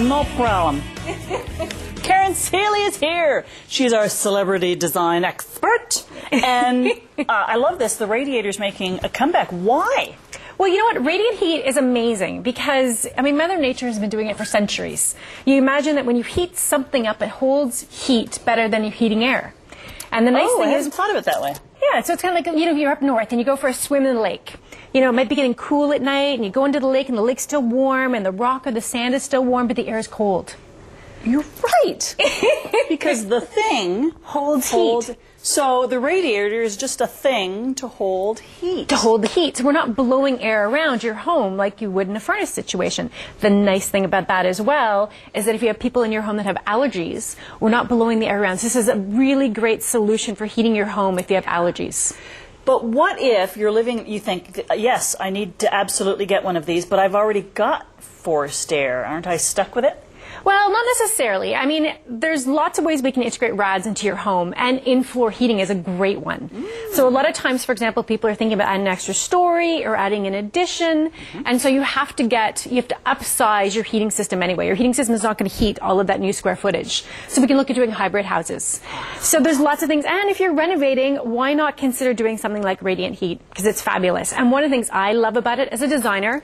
No problem. Karen Seeley is here. She's our celebrity design expert. And I love this. The radiator's making a comeback. Why? Well, you know what? Radiant heat is amazing because, I mean, Mother Nature has been doing it for centuries. You imagine that when you heat something up, it holds heat better than you're heating air. And the nice thing I is... hadn't thought of it that way. Yeah, so it's kind of like, you know, you're up north and you go for a swim in the lake. You know, it might be getting cool at night and you go into the lake and the lake's still warm and the rock or the sand is still warm, but the air is cold. You're right. Because the thing holds heat. So the radiator is just a thing to hold heat. To hold the heat. So we're not blowing air around your home like you would in a furnace situation. The nice thing about that as well is that if you have people in your home that have allergies, we're not blowing the air around. So this is a really great solution for heating your home if you have allergies. But what if you're living, you think, yes, I need to absolutely get one of these, but I've already got forced air. Aren't I stuck with it? Well, not necessarily. I mean, there's lots of ways we can integrate rads into your home, and in-floor heating is a great one. So a lot of times, for example, people are thinking about adding an extra story or adding an addition, and so you have to upsize your heating system anyway. Your heating system is not going to heat all of that new square footage. So we can look at doing hybrid houses. So there's lots of things, and if you're renovating, why not consider doing something like radiant heat? Because it's fabulous. And one of the things I love about it as a designer,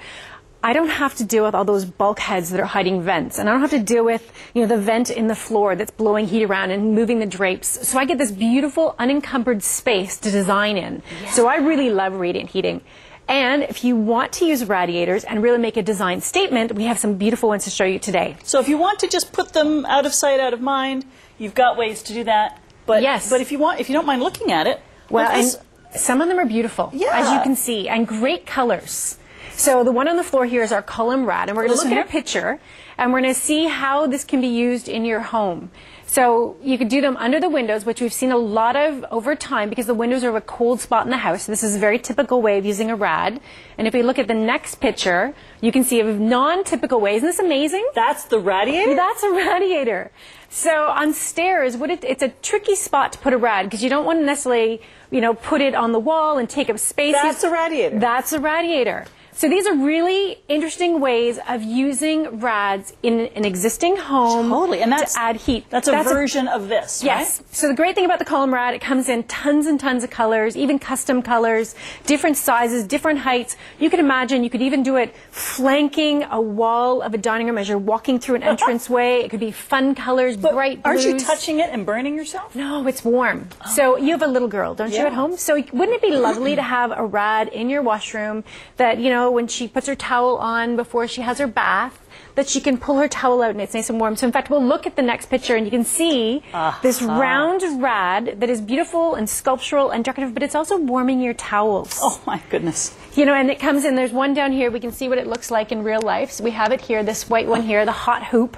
I don't have to deal with all those bulkheads that are hiding vents, and I don't have to deal with, you know, the vent in the floor that's blowing heat around and moving the drapes. So I get this beautiful, unencumbered space to design in. Yeah. So I really love radiant heating. And if you want to use radiators and really make a design statement, we have some beautiful ones to show you today. So if you want to just put them out of sight, out of mind, you've got ways to do that. But yes. But if you don't mind looking at it, well, and some of them are beautiful, as you can see, and great colors. So the one on the floor here is our column rad, and we're going to look at a picture, and we're going to see how this can be used in your home. So you could do them under the windows, which we've seen a lot of over time because the windows are a cold spot in the house. So this is a very typical way of using a rad. And if we look at the next picture, you can see of non-typical ways. Isn't this amazing? That's the radiator? That's a radiator. So on stairs, it's a tricky spot to put a rad because you don't want to necessarily, you know, put it on the wall and take up space. That's a radiator. That's a radiator. So these are really interesting ways of using rads in an existing home to add heat. That's a version of this, right? Yes. So the great thing about the column rad, it comes in tons and tons of colors, even custom colors, different sizes, different heights. You could imagine you could even do it flanking a wall of a dining room as you're walking through an entranceway. It could be fun colors, bright blues. Aren't you touching it and burning yourself? No, it's warm. So you have a little girl, don't you, at home? So wouldn't it be lovely to have a rad in your washroom that, you know, when she puts her towel on before she has her bath, that she can pull her towel out and it's nice and warm. So in fact, we'll look at the next picture and you can see this round rad that is beautiful and sculptural and decorative, but it's also warming your towels. Oh my goodness. You know, and it comes in, there's one down here, we can see what it looks like in real life. So we have it here, this white one here, the hot hoop.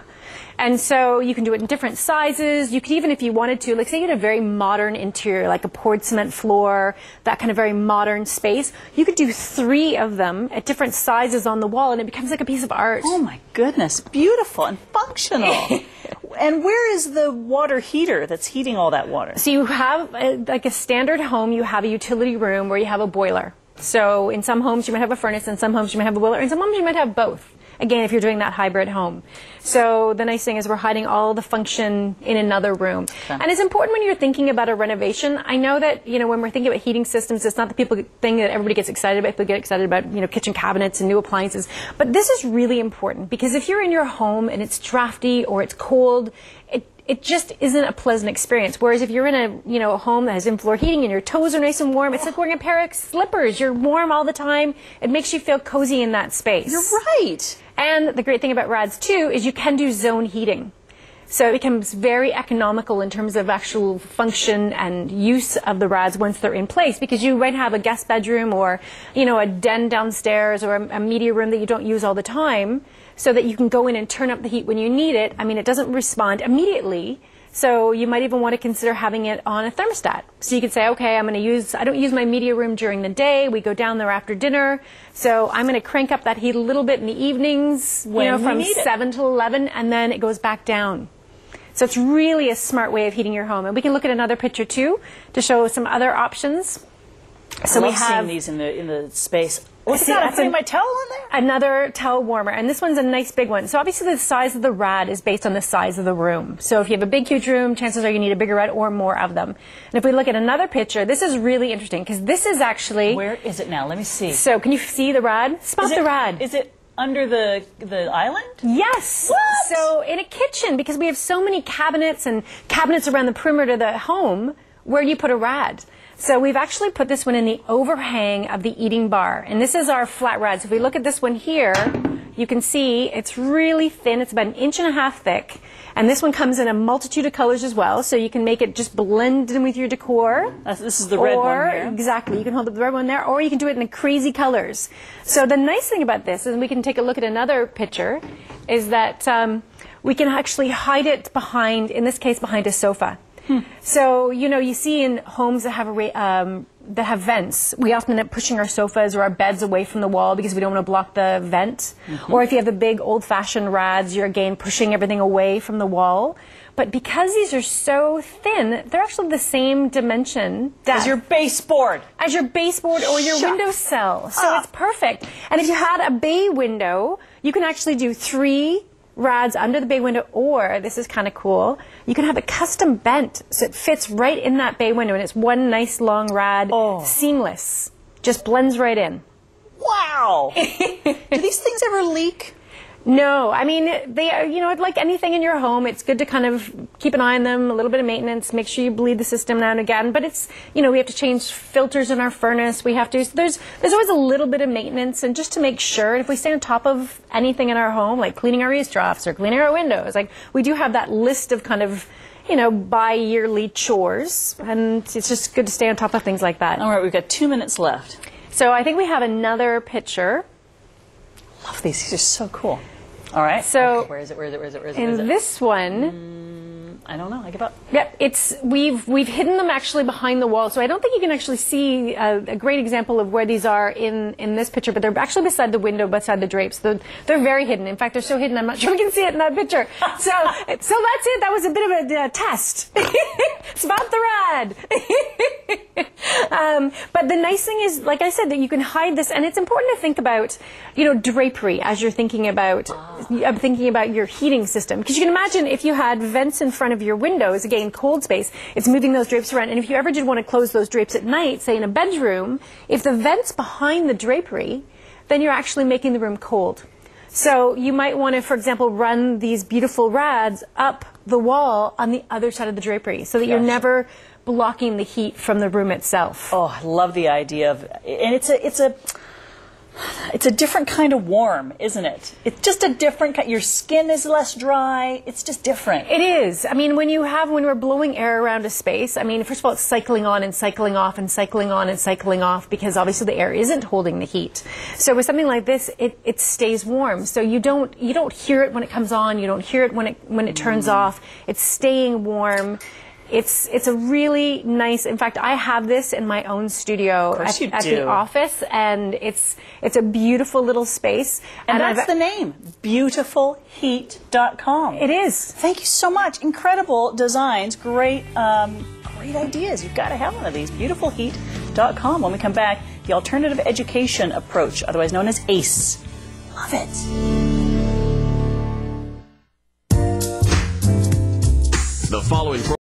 And so you can do it in different sizes. You could even, if you wanted to, like say you had a very modern interior, like a poured cement floor, that kind of very modern space, you could do 3 of them at different sizes on the wall and it becomes like a piece of art. Oh my goodness, beautiful and functional. And where is the water heater that's heating all that water? So you have, like a standard home, you have a utility room where you have a boiler. So in some homes you might have a furnace, in some homes you might have a boiler, in some homes you might have both. Again, if you're doing that hybrid home. So the nice thing is we're hiding all the function in another room. Okay. And it's important when you're thinking about a renovation. I know that, you know, when we're thinking about heating systems, it's not the thing that everybody gets excited about. People get excited about, you know, kitchen cabinets and new appliances. But this is really important because if you're in your home and it's drafty or it's cold, it just isn't a pleasant experience. Whereas if you're in a home that has in-floor heating and your toes are nice and warm, it's like wearing a pair of slippers. You're warm all the time. It makes you feel cozy in that space. You're right. And the great thing about rads too is you can do zone heating. So it becomes very economical in terms of actual function and use of the rads once they're in place because you might have a guest bedroom or, you know, a den downstairs or a media room that you don't use all the time, so that you can go in and turn up the heat when you need it. I mean, it doesn't respond immediately, so you might even want to consider having it on a thermostat. So you could say, okay, I don't use my media room during the day, we go down there after dinner, so I'm going to crank up that heat a little bit in the evenings, from 7 to 11, and then it goes back down. So it's really a smart way of heating your home. And we can look at another picture too to show some other options. So we have seeing these in the space. What's that? I'm putting my towel on there? Another towel warmer, and this one's a nice big one. So obviously the size of the rad is based on the size of the room. So if you have a big, huge room, chances are you need a bigger rad or more of them. And if we look at another picture, this is really interesting because this is actually... Where is it now? Let me see. So can you see the rad? Spot the rad. Is it under the island? Yes. What? So in a kitchen, because we have so many cabinets and cabinets around the perimeter of the home, where do you put a rad? So we've actually put this one in the overhang of the eating bar. And this is our flat rad. So if we look at this one here, you can see it's really thin. It's about 1.5 inches thick. And this one comes in a multitude of colors as well. So you can make it just blend in with your decor. This is the red one here. Exactly. You can hold up the red one there, or you can do it in the crazy colors. So the nice thing about this, and we can take a look at another picture, is that we can actually hide it behind, in this case, behind a sofa. So, you know, you see in homes that have vents, we often end up pushing our sofas or our beds away from the wall because we don't want to block the vent. Or if you have the big old-fashioned rads, you're again pushing everything away from the wall. But because these are so thin, they're actually the same dimension as your baseboard. As your baseboard or your windowsill. So it's perfect. And if you had a bay window, you can actually do 3 rads under the bay window, or this is kind of cool, you can have it custom bent so it fits right in that bay window and it's one nice long rad, seamless, just blends right in. Wow. Do these things ever leak? No, I mean, they are, you know, like anything in your home, it's good to kind of keep an eye on them, a little bit of maintenance, make sure you bleed the system now and again, but it's, you know, we have to change filters in our furnace, we have to, so there's always a little bit of maintenance, and just to make sure, if we stay on top of anything in our home, like cleaning our eaves troughs or cleaning our windows, like we do have that list of kind of, you know, bi-yearly chores, and it's just good to stay on top of things like that. All right, we've got 2 minutes left. So I think we have another picture. Love these. These are so cool. All right. So okay, where is it? Where is it? Where is it? Where is it? In this one, I don't know. I give up. Yep, it's we've hidden them actually behind the wall, so I don't think you can actually see a great example of where these are in this picture. But they're actually beside the window, beside the drapes. They're very hidden. In fact, they're so hidden I'm not sure we can see it in that picture. So that's it. That was a bit of a test. Spot the rad. But the nice thing is, like I said, that you can hide this, and it's important to think about, you know, drapery as you're thinking about your heating system, because you can imagine if you had vents in front of your windows, again, cold space, it's moving those drapes around, and if you ever did want to close those drapes at night, say in a bedroom, if the vent's behind the drapery, then you're actually making the room cold. So you might want to, for example, run these beautiful rads up the wall on the other side of the drapery, so that you're never blocking the heat from the room itself. Oh, I love the idea of, and it's a different kind of warm, isn't it? It's just a different kind. Your skin is less dry. It's just different. It is. I mean, when we're blowing air around a space, I mean, first of all, it's cycling on and cycling off and cycling on and cycling off, because obviously the air isn't holding the heat. So with something like this, it stays warm. So you don't hear it when it comes on. You don't hear it when it turns off. It's staying warm. It's a really nice, in fact, I have this in my own studio at the office, and it's a beautiful little space. And that's the name, beautifulheat.com. It is. Thank you so much. Incredible designs, great ideas. You've got to have one of these, beautifulheat.com. When we come back, the alternative education approach, otherwise known as ACE. Love it. The following